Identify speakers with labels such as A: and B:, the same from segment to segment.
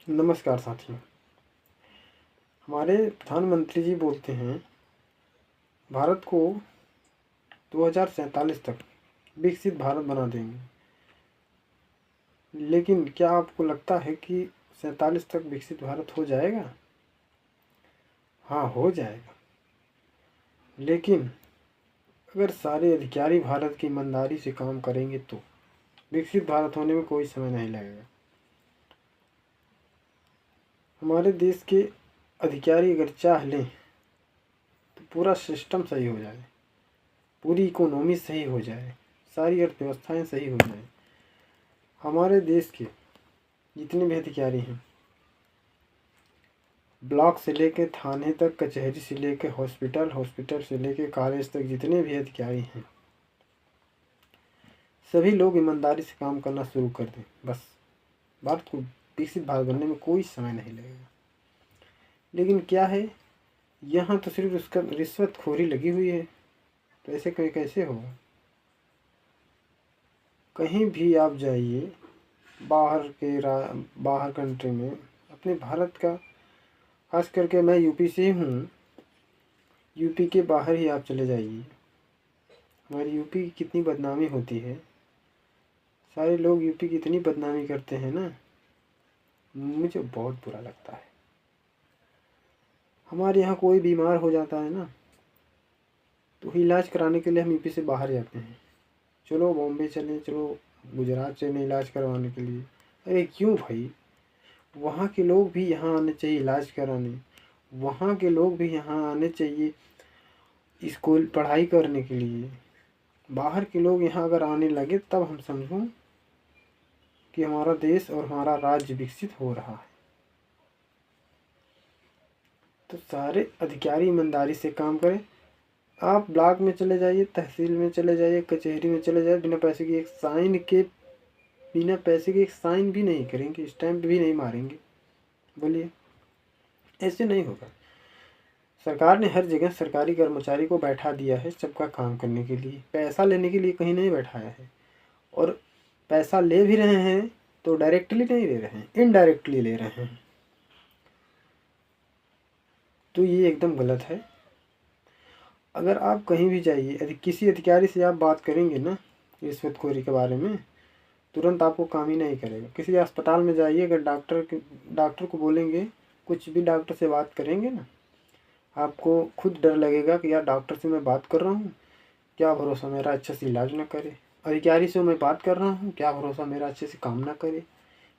A: नमस्कार साथियों। हमारे प्रधानमंत्री जी बोलते हैं भारत को 2047 तक विकसित भारत बना देंगे। लेकिन क्या आपको लगता है कि 47 तक विकसित भारत हो जाएगा? हाँ, हो जाएगा। लेकिन अगर सारे अधिकारी भारत की ईमानदारी से काम करेंगे तो विकसित भारत होने में कोई समय नहीं लगेगा। हमारे देश के अधिकारी अगर चाह लें तो पूरा सिस्टम सही हो जाए, पूरी इकोनॉमी सही हो जाए, सारी अर्थव्यवस्थाएं सही हो जाए। हमारे देश के जितने भी अधिकारी हैं, ब्लॉक से लेकर थाने तक, कचहरी से लेकर हॉस्पिटल, हॉस्पिटल से लेकर कॉलेज तक जितने भी अधिकारी हैं, सभी लोग ईमानदारी से काम करना शुरू कर दें। बस भारत को विकसित भारत बनने में कोई समय नहीं लगेगा। लेकिन क्या है, यहाँ तो सिर्फ उसका रिश्वतखोरी लगी हुई है। तो ऐसे कहीं कैसे होगा? कहीं भी आप जाइए बाहर कंट्री में, अपने भारत का, खास करके मैं यूपी से हूँ, यूपी के बाहर ही आप चले जाइए, हमारी यूपी की कितनी बदनामी होती है। सारे लोग यूपी की इतनी बदनामी करते हैं ना, मुझे बहुत बुरा लगता है। हमारे यहाँ कोई बीमार हो जाता है ना, तो इलाज कराने के लिए हम यूपी से बाहर जाते हैं। चलो बॉम्बे चलें, चलो गुजरात चलें इलाज करवाने के लिए। अरे क्यों भाई? वहाँ के लोग भी यहाँ आने चाहिए इलाज कराने, वहाँ के लोग भी यहाँ आने चाहिए स्कूल पढ़ाई करने के लिए। बाहर के लोग यहाँ अगर आने लगे तब हम समझूं कि हमारा देश और हमारा राज्य विकसित हो रहा है। तो सारे अधिकारी ईमानदारी से काम करें। आप ब्लॉक में चले जाइए, तहसील में चले जाइए, कचहरी में चले जाइए, बिना पैसे के एक साइन भी नहीं करेंगे, स्टैंप भी नहीं मारेंगे। बोलिए, ऐसे नहीं होगा। सरकार ने हर जगह सरकारी कर्मचारी को बैठा दिया है सबका काम करने के लिए, पैसा लेने के लिए कहीं नहीं बैठाया है। और पैसा ले भी रहे हैं तो डायरेक्टली नहीं ले रहे हैं, इनडायरेक्टली ले रहे हैं। तो ये एकदम गलत है। अगर आप कहीं भी जाइए, यदि किसी अधिकारी से आप बात करेंगे ना रिश्वतखोरी के बारे में, तुरंत आपको काम ही नहीं करेगा। किसी अस्पताल में जाइए, अगर डॉक्टर को बोलेंगे, कुछ भी डॉक्टर से बात करेंगे ना, आपको खुद डर लगेगा कि यार डॉक्टर से मैं बात कर रहा हूँ, क्या भरोसा मेरा अच्छे से इलाज ना करे। अधिकारी से मैं बात कर रहा हूँ, क्या भरोसा मेरा अच्छे से काम ना करे।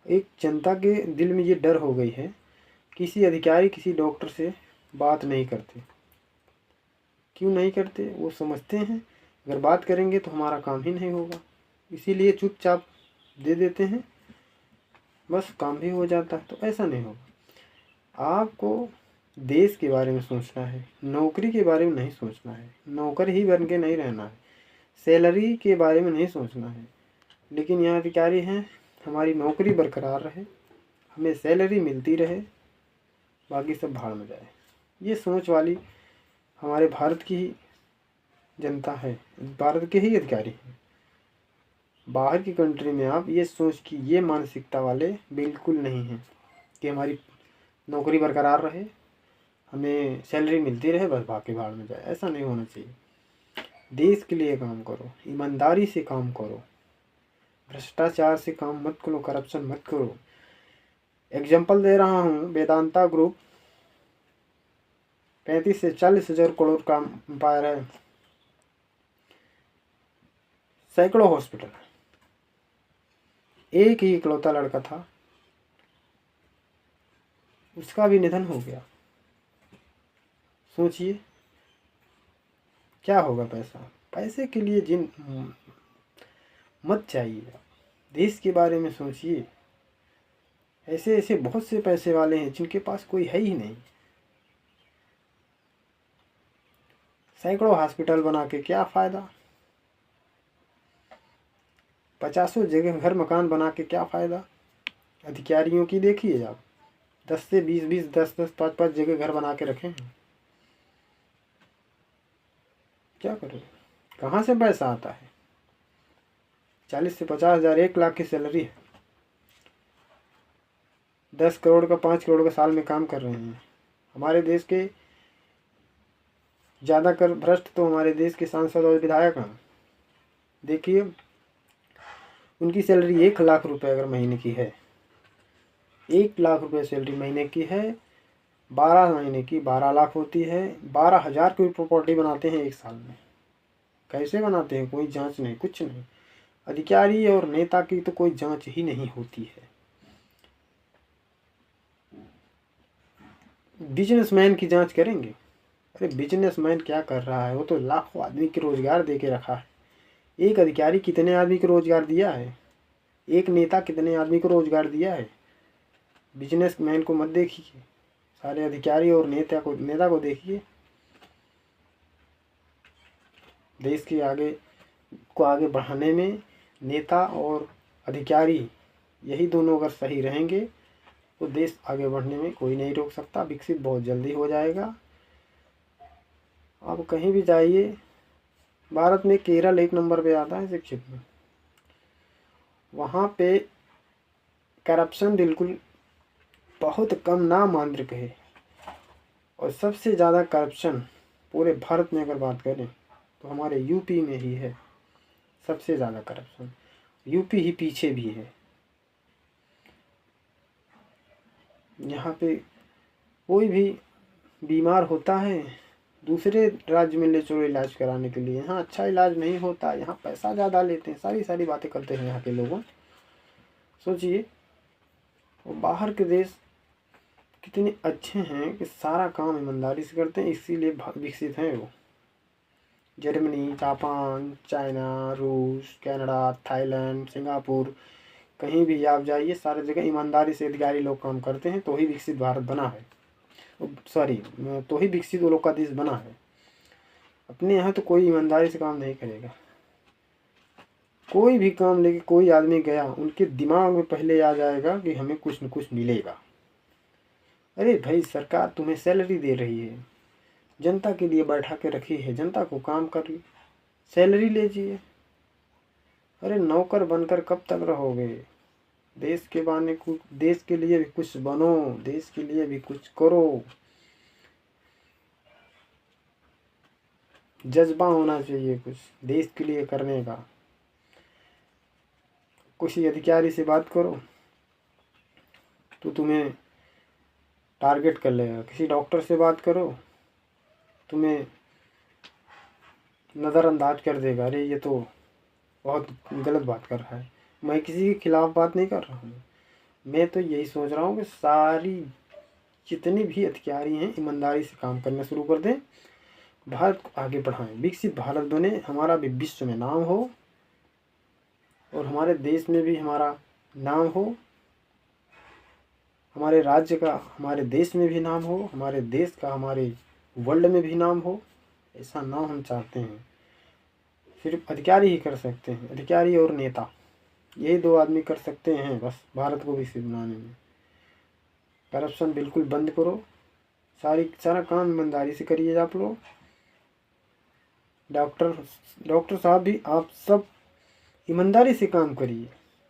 A: एक जनता के दिल में ये डर हो गई है, किसी अधिकारी किसी डॉक्टर से बात नहीं करते। क्यों नहीं करते? वो समझते हैं अगर बात करेंगे तो हमारा काम ही नहीं होगा, इसीलिए चुपचाप दे देते हैं, बस काम भी हो जाता है। तो ऐसा नहीं होगा। आपको देश के बारे में सोचना है, नौकरी के बारे में नहीं सोचना है। नौकर ही बन के नहीं रहना है, सैलरी के बारे में नहीं सोचना है। लेकिन यहाँ अधिकारी हैं, हमारी नौकरी बरकरार रहे, हमें सैलरी मिलती रहे, बाकी सब भाड़ में जाए। ये सोच वाली हमारे भारत की ही जनता है, भारत के ही अधिकारी हैं। बाहर की कंट्री में आप ये सोच की, ये मानसिकता वाले बिल्कुल नहीं हैं कि हमारी नौकरी बरकरार रहे, हमें सैलरी मिलती रहे, बस बाकी भाड़ में जाए। ऐसा नहीं होना चाहिए। देश के लिए काम करो, ईमानदारी से काम करो, भ्रष्टाचार से काम मत करो, करप्शन मत करो। एग्जाम्पल दे रहा हूँ, वेदांता ग्रुप 35 से 40 हजार करोड़ का एम्पायर है, सैकड़ों हॉस्पिटल, एक ही इकलौता लड़का था, उसका भी निधन हो गया। सोचिए क्या होगा। पैसे के लिए जिन मत चाहिए, देश के बारे में सोचिए। ऐसे ऐसे बहुत से पैसे वाले हैं जिनके पास कोई है ही नहीं। सैकड़ों हॉस्पिटल बना के क्या फ़ायदा? 50 जगह घर मकान बना के क्या फ़ायदा? अधिकारियों की देखिए आप, 10 से 20, 10, 5 जगह घर बना के रखे हैं। क्या करें? कहाँ से पैसा आता है? 40 से 50 हज़ार, 1 लाख की सैलरी है। 10 करोड़ का 5 करोड़ का साल में काम कर रहे हैं। हमारे देश के ज़्यादातर भ्रष्ट तो हमारे देश के सांसद और विधायक हैं। देखिए, उनकी सैलरी 1 लाख रुपए अगर महीने की है, 1 लाख रुपए सैलरी महीने की है, 12 महीने की 12 लाख होती है। 12,000 की प्रॉपर्टी बनाते हैं एक साल में। कैसे बनाते हैं? कोई जांच नहीं, कुछ नहीं। अधिकारी और नेता की तो कोई जांच ही नहीं होती है। बिजनेसमैन की जांच करेंगे? अरे बिजनेसमैन क्या कर रहा है? वो तो लाखों आदमी के रोजगार दे के रखा है। एक अधिकारी कितने आदमी को रोजगार दिया है? एक नेता कितने आदमी को रोजगार दिया है? बिजनेसमैन को मत देखिए, सारे अधिकारी और नेता को देखिए। देश के आगे बढ़ाने में नेता और अधिकारी, यही दोनों अगर सही रहेंगे तो देश आगे बढ़ने में कोई नहीं रोक सकता। विकसित बहुत जल्दी हो जाएगा। आप कहीं भी जाइए, भारत में केरल 1 नंबर पे आता है शिक्षित में। वहाँ पे करप्शन बिल्कुल बहुत कम, नामात्र है। और सबसे ज़्यादा करप्शन पूरे भारत में अगर बात करें तो हमारे यूपी में ही है सबसे ज़्यादा करप्शन। यूपी ही पीछे भी है। यहाँ पे कोई भी बीमार होता है, दूसरे राज्य में ले चलो इलाज कराने के लिए। यहाँ अच्छा इलाज नहीं होता, यहाँ पैसा ज़्यादा लेते हैं। सारी बातें करते हैं यहाँ के लोग। सोचिए, वो बाहर के देश कितने अच्छे हैं कि सारा काम ईमानदारी से करते हैं, इसीलिए विकसित हैं वो। जर्मनी, जापान, चाइना, रूस, कनाडा, थाईलैंड, सिंगापुर, कहीं भी आप जाइए, सारी जगह ईमानदारी से अधिकारी लोग काम करते हैं, तो ही विकसित भारत बना है। तो ही विकसित वो लोग का देश बना है। अपने यहाँ तो कोई ईमानदारी से काम नहीं करेगा। कोई भी काम लेके कोई आदमी गया, उनके दिमाग में पहले आ जाएगा कि हमें कुछ न कुछ मिलेगा। अरे भाई, सरकार तुम्हें सैलरी दे रही है, जनता के लिए बैठा के रखी है, जनता को काम कर सैलरी लीजिए। अरे नौकर बनकर कब तक रहोगे? देश के लिए भी कुछ बनो, देश के लिए भी कुछ करो। जज्बा होना चाहिए कुछ देश के लिए करने का। किसी अधिकारी से बात करो तो तुम्हें टारगेट कर लेगा। किसी डॉक्टर से बात करो, तुम्हें नज़रअंदाज कर देगा। अरे ये तो बहुत गलत बात कर रहा है। मैं किसी के खिलाफ बात नहीं कर रहा हूँ। मैं तो यही सोच रहा हूँ कि सारी जितनी भी अधिकारी हैं ईमानदारी से काम करना शुरू कर दें, भारत को आगे बढ़ाएं, विकसित भारत बने, हमारा भी विश्व में नाम हो और हमारे देश में भी हमारा नाम हो, हमारे राज्य का हमारे देश में भी नाम हो, हमारे देश का हमारे वर्ल्ड में भी नाम हो। ऐसा नाम हम चाहते हैं। सिर्फ अधिकारी ही कर सकते हैं, अधिकारी और नेता, यही 2 आदमी कर सकते हैं बस भारत को विकसित बनाने में। करप्शन बिल्कुल बंद करो, सारा काम ईमानदारी से करिए आप लोग। डॉक्टर साहब भी आप सब ईमानदारी से काम करिए,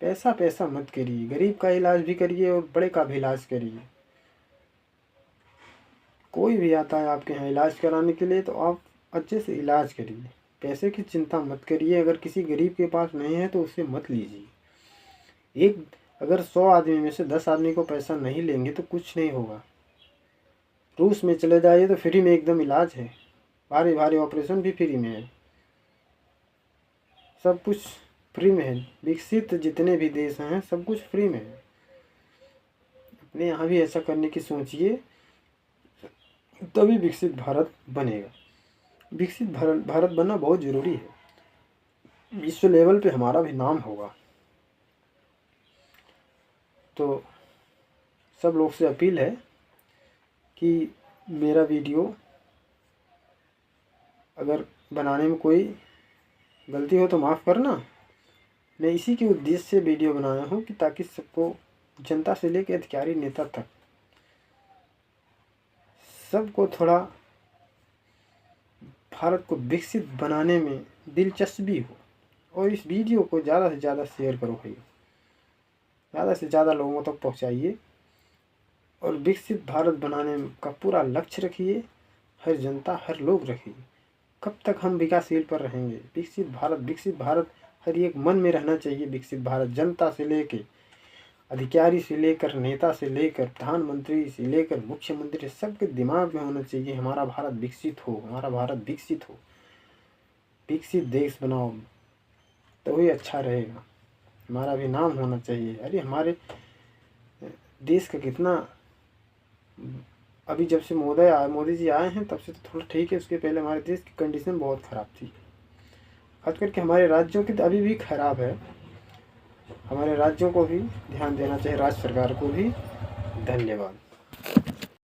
A: पैसा मत करिए। गरीब का इलाज भी करिए और बड़े का भी इलाज करिए। कोई भी आता है आपके यहाँ इलाज कराने के लिए तो आप अच्छे से इलाज करिए, पैसे की चिंता मत करिए। अगर किसी गरीब के पास नहीं है तो उससे मत लीजिए। अगर 100 आदमी में से 10 आदमी को पैसा नहीं लेंगे तो कुछ नहीं होगा। रूस में चले जाइए तो फ्री में एकदम इलाज है, भारी ऑपरेशन भी फ्री में है, सब कुछ फ्री में है। विकसित जितने भी देश हैं सब कुछ फ्री में है। अपने यहाँ भी ऐसा करने की सोचिए, तभी विकसित भारत बनेगा। विकसित भारत बनना बहुत ज़रूरी है। विश्व लेवल पे हमारा भी नाम होगा। तो सब लोग से अपील है कि मेरा वीडियो अगर बनाने में कोई गलती हो तो माफ़ करना। मैं इसी के उद्देश्य से वीडियो बनाया हूँ कि ताकि सबको, जनता से लेकर अधिकारी नेता तक, सबको थोड़ा भारत को विकसित बनाने में दिलचस्पी हो। और इस वीडियो को ज़्यादा से ज़्यादा शेयर करो भाई, ज़्यादा से ज़्यादा लोगों तक पहुँचाइए। और विकसित भारत बनाने का पूरा लक्ष्य रखिए। हर जनता, हर लोग रखिए। कब तक हम विकासशील पर रहेंगे? विकसित भारत हर एक मन में रहना चाहिए। विकसित भारत जनता से लेके, अधिकारी से लेकर, नेता से लेकर, प्रधानमंत्री से लेकर मुख्यमंत्री, सबके दिमाग में होना चाहिए हमारा भारत विकसित हो, हमारा भारत विकसित हो। विकसित देश बनाओ तो ही अच्छा रहेगा। हमारा भी नाम होना चाहिए। अरे हमारे देश का कितना, अभी जब से मोदी जी आए हैं तब से तो थोड़ा ठीक है। उसके पहले हमारे देश की कंडीशन बहुत ख़राब थी। खास करके हमारे राज्यों की तो अभी भी ख़राब है। हमारे राज्यों को भी ध्यान देना चाहिए, राज्य सरकार को भी। धन्यवाद।